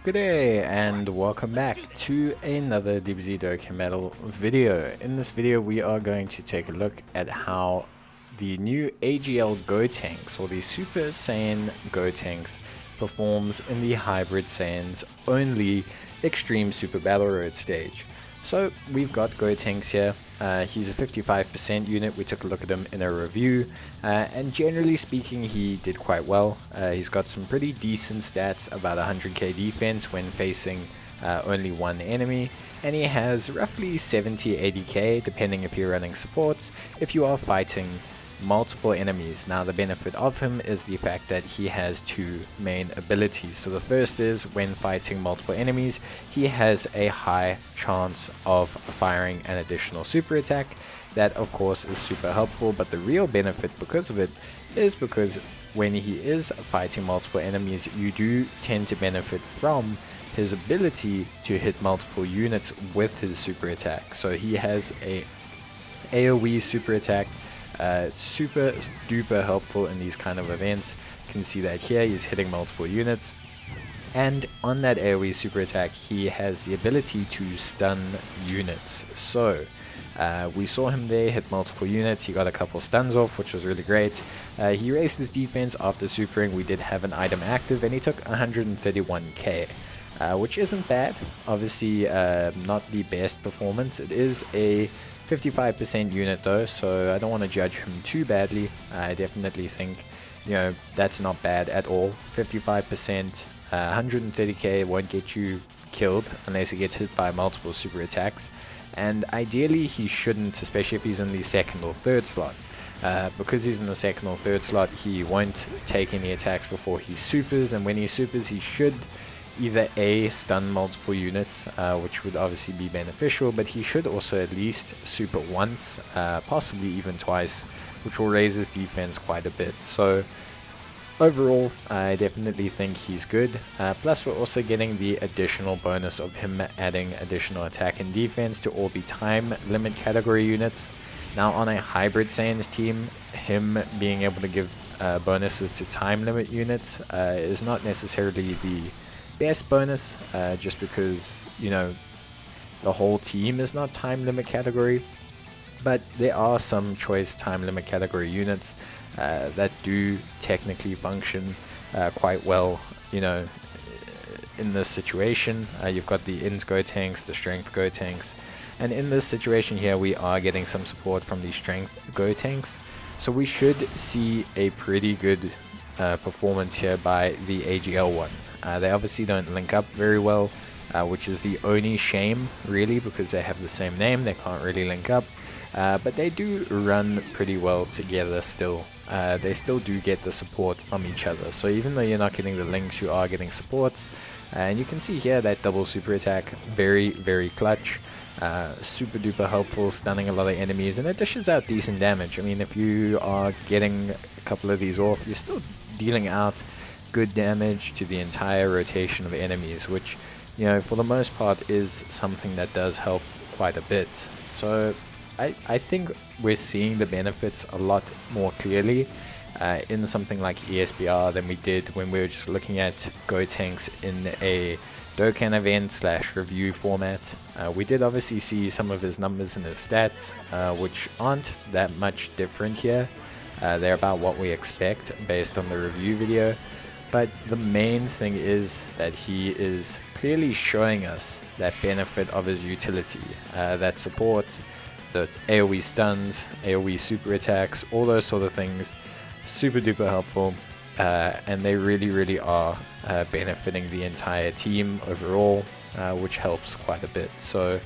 Good day and welcome back to another Dbz Dokkan Metal video. In this video we are going to take a look at how the new AGL Gotenks or the Super Saiyan Gotenks performs in the Hybrid Saiyans only Extreme Super Battle Road stage. So we've got Gotenks here. He's a 55% unit. We took a look at him in a review, and generally speaking he did quite well. He's got some pretty decent stats, about 100k defense when facing only one enemy, and he has roughly 70-80k depending if you're running supports if you are fighting multiple enemies. Now the benefit of him is the fact that he has two main abilities. So the first is when fighting multiple enemies he has a high chance of firing an additional super attack. That of course is super helpful, but the real benefit because of it is because when he is fighting multiple enemies you do tend to benefit from his ability to hit multiple units with his super attack. So he has a AoE super attack. Super duper helpful in these kind of events. You can see that here he's hitting multiple units, and on that AoE super attack he has the ability to stun units. So we saw him there hit multiple units. He got a couple stuns off, which was really great. He raised his defense after supering. We did have an item active and he took 131k, which isn't bad. Obviously not the best performance. It is a 55% unit though, so I don't want to judge him too badly. I definitely think, you know, that's not bad at all. 55%, 130k won't get you killed unless he gets hit by multiple super attacks, and ideally he shouldn't, especially if he's in the second or third slot. Because he's in the second or third slot he won't take any attacks before he supers, and when he supers he should either A, stun multiple units, which would obviously be beneficial, but he should also at least super once, possibly even twice, which will raise his defense quite a bit. So overall I definitely think he's good. Plus we're also getting the additional bonus of him adding additional attack and defense to all the time limit category units. Now on a Hybrid Saiyans team, him being able to give bonuses to time limit units is not necessarily the best bonus, just because, you know, the whole team is not time limit category, but there are some choice time limit category units that do technically function quite well, you know, in this situation. You've got the Ins Gotenks, the Strength Gotenks, and in this situation here we are getting some support from the Strength Gotenks, so we should see a pretty good performance here by the AGL one. They obviously don't link up very well, which is the only shame really, because they have the same name, they can't really link up, but they do run pretty well together still. They still do get the support from each other, so even though you're not getting the links you are getting supports. And you can see here that double super attack, very clutch, super duper helpful, stunning a lot of enemies, and it dishes out decent damage. I mean, if you are getting a couple of these off, you're still dealing out good damage to the entire rotation of enemies, which, you know, for the most part is something that does help quite a bit. So I think we're seeing the benefits a lot more clearly in something like Esbr than we did when we were just looking at Gotenks in a Dokkan event / review format. We did obviously see some of his numbers and his stats, which aren't that much different here. They're about what we expect based on the review video. But the main thing is that he is clearly showing us that benefit of his utility, that support, the AoE stuns, AoE super attacks, all those sort of things, super duper helpful, and they really are benefiting the entire team overall, which helps quite a bit. So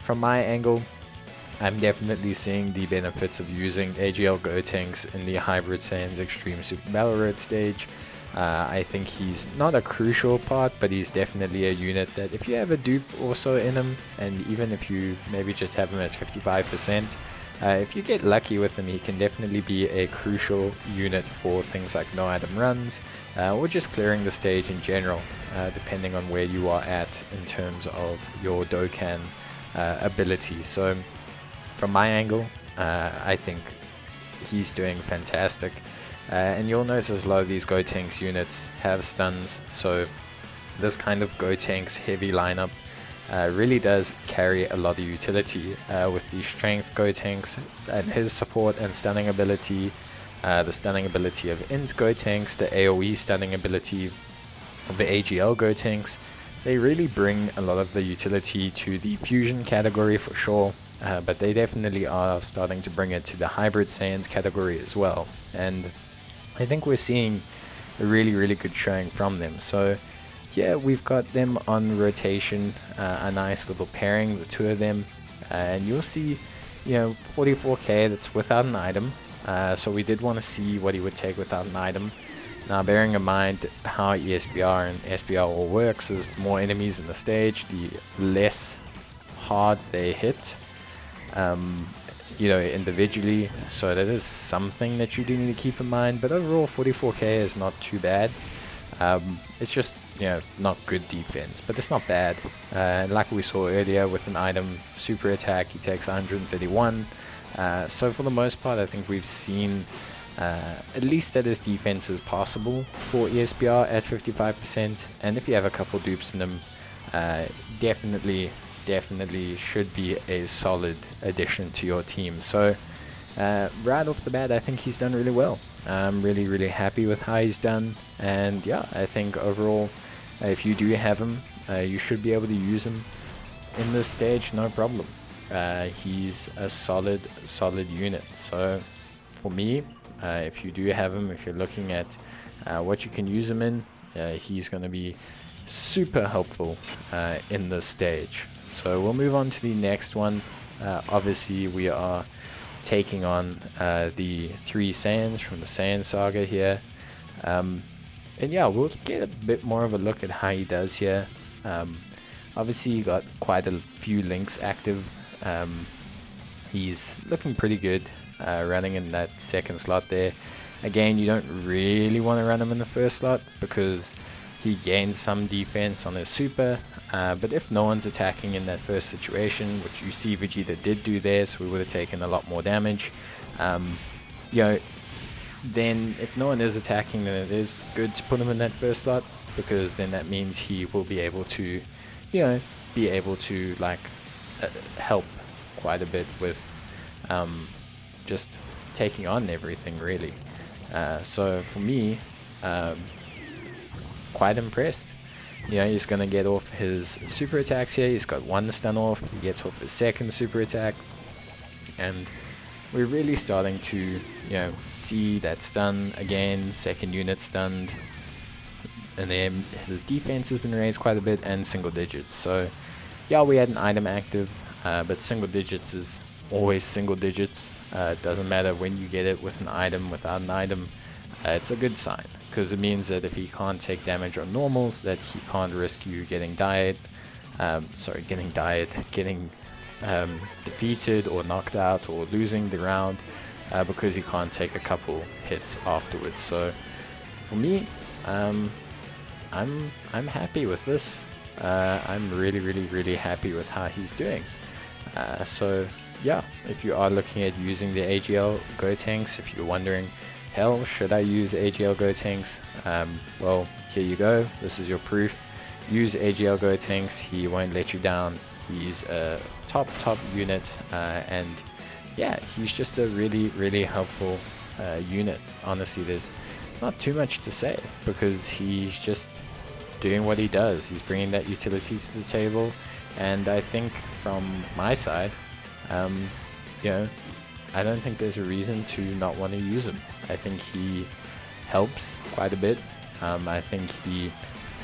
from my angle, I'm definitely seeing the benefits of using AGL Gotenks in the Hybrid Saiyans Extreme Super Battle Road stage. I think he's not a crucial part, but he's definitely a unit that if you have a dupe also in him, and even if you maybe just have him at 55%, if you get lucky with him, he can definitely be a crucial unit for things like no item runs, or just clearing the stage in general, depending on where you are at in terms of your Dokkan ability. So from my angle, I think he's doing fantastic. And you'll notice a lot of these Gotenks units have stuns, so this kind of Gotenks heavy lineup really does carry a lot of utility with the strength Gotenks and his support and stunning ability, the stunning ability of Int Gotenks, the AoE stunning ability of the AGL Gotenks. They really bring a lot of the utility to the fusion category for sure, but they definitely are starting to bring it to the hybrid Saiyans category as well, and I think we're seeing a really good showing from them. So yeah, we've got them on rotation, a nice little pairing, the two of them, and you'll see, 44k that's without an item, so we did want to see what he would take without an item. Now, bearing in mind how ESBR and SBR all works, is the more enemies in the stage, the less hard they hit, individually. So that is something that you do need to keep in mind. But overall, 44k is not too bad. It's just, not good defense, but it's not bad. Like we saw earlier with an item, super attack, he takes 131. So for the most part, I think we've seen at least that his defense is possible for ESBR at 55%, and if you have a couple dupes in him, definitely should be a solid addition to your team. So right off the bat, I think he's done really well. I'm really happy with how he's done, and yeah, I think overall, if you do have him, you should be able to use him in this stage, no problem. He's a solid unit. So for me, if you do have him, if you're looking at what you can use him in, he's going to be super helpful in this stage. So we'll move on to the next one. Obviously, we are taking on the 3 Saiyans from the Saiyan saga here. And yeah, we'll get a bit more of a look at how he does here. Obviously, you got quite a few links active. He's looking pretty good, running in that second slot there. Again, you don't really want to run him in the first slot because he gains some defense on his super, but if no one's attacking in that first situation, which you see Vegeta did do there, so we would have taken a lot more damage, then if no one is attacking, then it is good to put him in that first slot, because then that means he will be able to, help quite a bit with just taking on everything really. So for me, quite impressed. He's going to get off his super attacks here. He's got 1 stun off. He gets off his second super attack, and we're really starting to see that stun again, second unit stunned, and then his defense has been raised quite a bit, and single digits. So yeah, we had an item active, but single digits is always single digits. It doesn't matter when you get it, with an item, without an item. It's a good sign, because it means that if he can't take damage on normals, that he can't risk you getting getting defeated or knocked out or losing the round, because he can't take a couple hits afterwards. So for me, I'm happy with this. I'm really happy with how he's doing. So yeah, if you are looking at using the AGL Gotenks, if you're wondering, hell, should I use AGL Gotenks? Well, here you go. This is your proof. Use AGL Gotenks. He won't let you down. He's a top unit, and yeah, he's just a really helpful unit. Honestly, there's not too much to say, because he's just doing what he does. He's bringing that utility to the table, and I think from my side, I don't think there's a reason to not want to use him. I think he helps quite a bit. I think he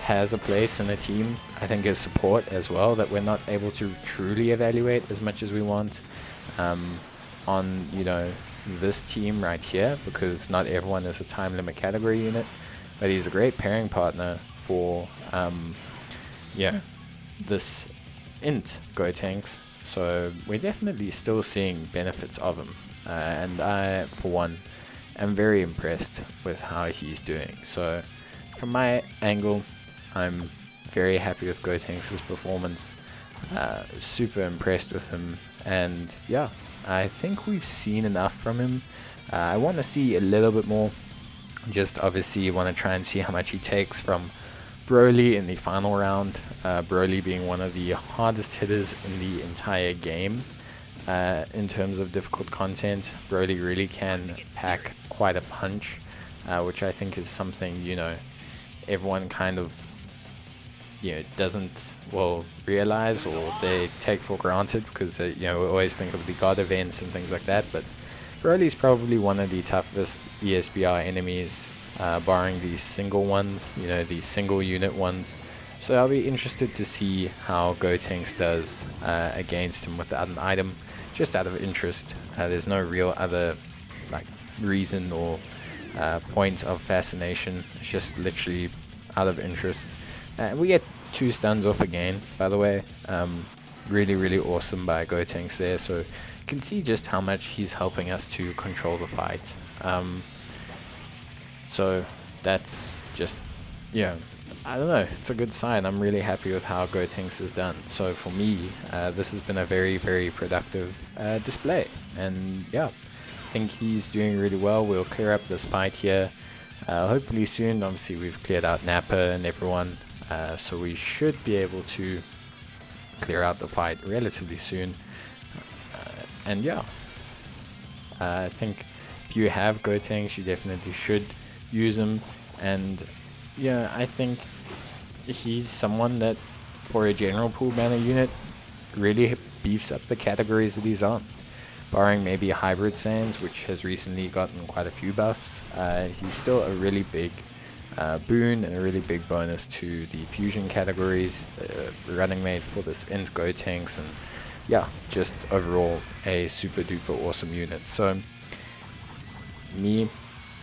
has a place in the team. I think his support as well, that we're not able to truly evaluate as much as we want on this team right here, because not everyone is a time limit category unit, but he's a great pairing partner for this Int Gotenks. So we're definitely still seeing benefits of him, and I, for one, am very impressed with how he's doing. So from my angle, I'm very happy with Gotenks' performance, super impressed with him, and yeah, I think we've seen enough from him. I want to see a little bit more. Just obviously want to try and see how much he takes from Broly in the final round. Broly being one of the hardest hitters in the entire game. In terms of difficult content, Broly really can pack quite a punch, which I think is something, you know, everyone kind of, you know, doesn't, well, realize, or they take for granted, because, you know, we always think of the God events and things like that, but Broly's probably one of the toughest ESBR enemies, barring the single ones, you know, the single unit ones. So I'll be interested to see how Gotenks does against him without an item, just out of interest. There's no real other like reason or point of fascination. It's just literally out of interest. We get 2 stuns off again, by the way. Really awesome by Gotenks there. So you can see just how much he's helping us to control the fight. So that's just, yeah, I don't know, it's a good sign. I'm really happy with how Gotenks is done. So for me, this has been a very productive display. And yeah, I think he's doing really well. We'll clear up this fight here. Hopefully soon. Obviously we've cleared out Nappa and everyone. So we should be able to clear out the fight relatively soon. And yeah, I think if you have Gotenks, you definitely should use him. And yeah, I think he's someone that, for a general pool banner unit, really beefs up the categories that he's on. Barring maybe Hybrid Saiyans, which has recently gotten quite a few buffs, he's still a really big boon and a really big bonus to the fusion categories, running mate for this Int Gotenks, and yeah, just overall a super duper awesome unit. So me,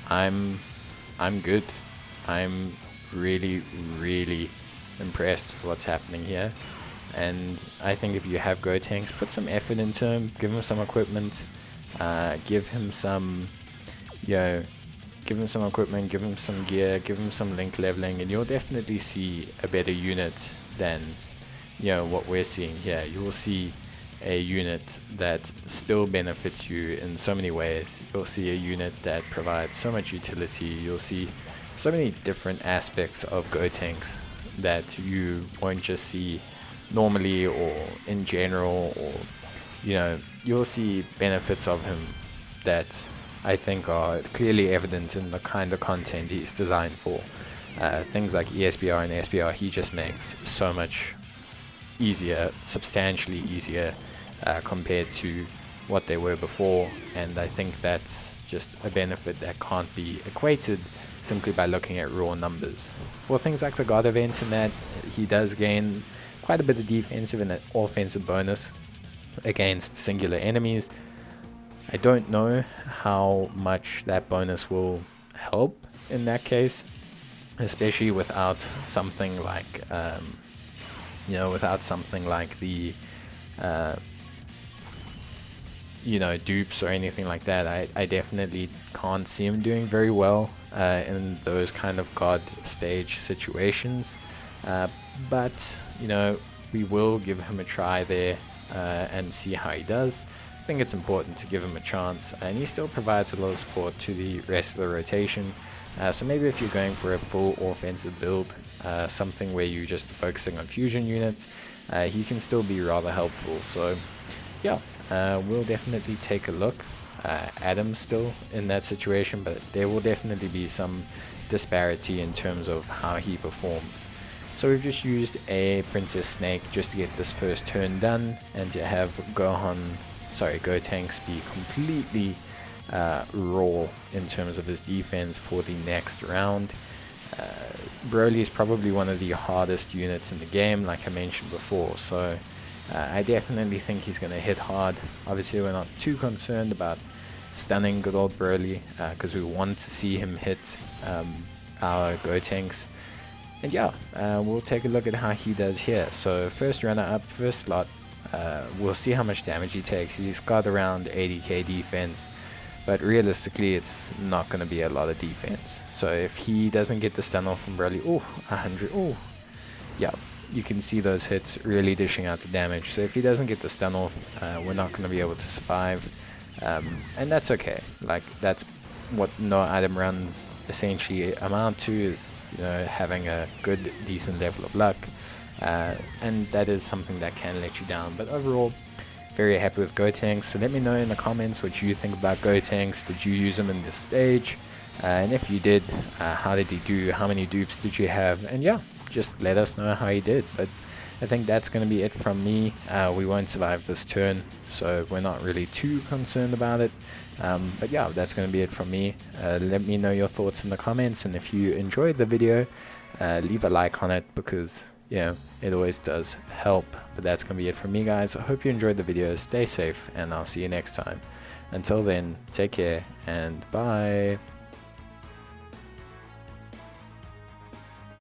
I'm good. I'm really impressed with what's happening here, and I think if you have Gotenks, put some effort into him, give him some equipment, give him some, you know, give him some equipment, give him some gear, give him some link leveling, and you'll definitely see a better unit than, you know, what we're seeing here. You will see a unit that still benefits you in so many ways. You'll see a unit that provides so much utility. You'll see so many different aspects of Gotenks that you won't just see normally or in general, or, you know, you'll see benefits of him that I think are clearly evident in the kind of content he's designed for. Things like ESBR and SBR, he just makes so much easier, substantially easier, compared to what they were before, and I think that's just a benefit that can't be equated simply by looking at raw numbers. For things like the God events and that, he does gain quite a bit of defensive and offensive bonus against singular enemies. I don't know how much that bonus will help in that case, especially without something like, you know, without something like the, you know, dupes or anything like that. I definitely can't see him doing very well in those kind of God stage situations. But, you know, we will give him a try there and see how he does. I think it's important to give him a chance, and he still provides a lot of support to the rest of the rotation. So maybe if you're going for a full offensive build, something where you're just focusing on fusion units, he can still be rather helpful. So yeah, we'll definitely take a look at him still in that situation, but there will definitely be some disparity in terms of how he performs. So we've just used a Princess Snake just to get this first turn done, and to have Gotenks be completely raw in terms of his defense for the next round. Broly is probably one of the hardest units in the game, like I mentioned before, so I definitely think he's going to hit hard. Obviously we're not too concerned about stunning good old Broly, because we want to see him hit our Gotenks. And yeah, we'll take a look at how he does here. So first runner up, first slot, we'll see how much damage he takes. He's got around 80k defense, but realistically it's not going to be a lot of defense. So if he doesn't get the stun off from Broly, 100, yeah, you can see those hits really dishing out the damage. So if he doesn't get the stun off, we're not going to be able to survive, and that's okay. Like, that's what no item runs essentially amount to is, you know, having a good, decent level of luck, and that is something that can let you down. But overall, very happy with Gotenks. So let me know in the comments what you think about Gotenks. Did you use him in this stage? And if you did, how did he do? How many dupes did you have? And yeah, just let us know how he did. But I think that's going to be it from me. We won't survive this turn, so we're not really too concerned about it. But yeah, that's going to be it from me. Let me know your thoughts in the comments, and if you enjoyed the video, leave a like on it, because yeah, it always does help. But that's going to be it from me, guys. I hope you enjoyed the video. Stay safe, and I'll see you next time. Until then, take care and bye.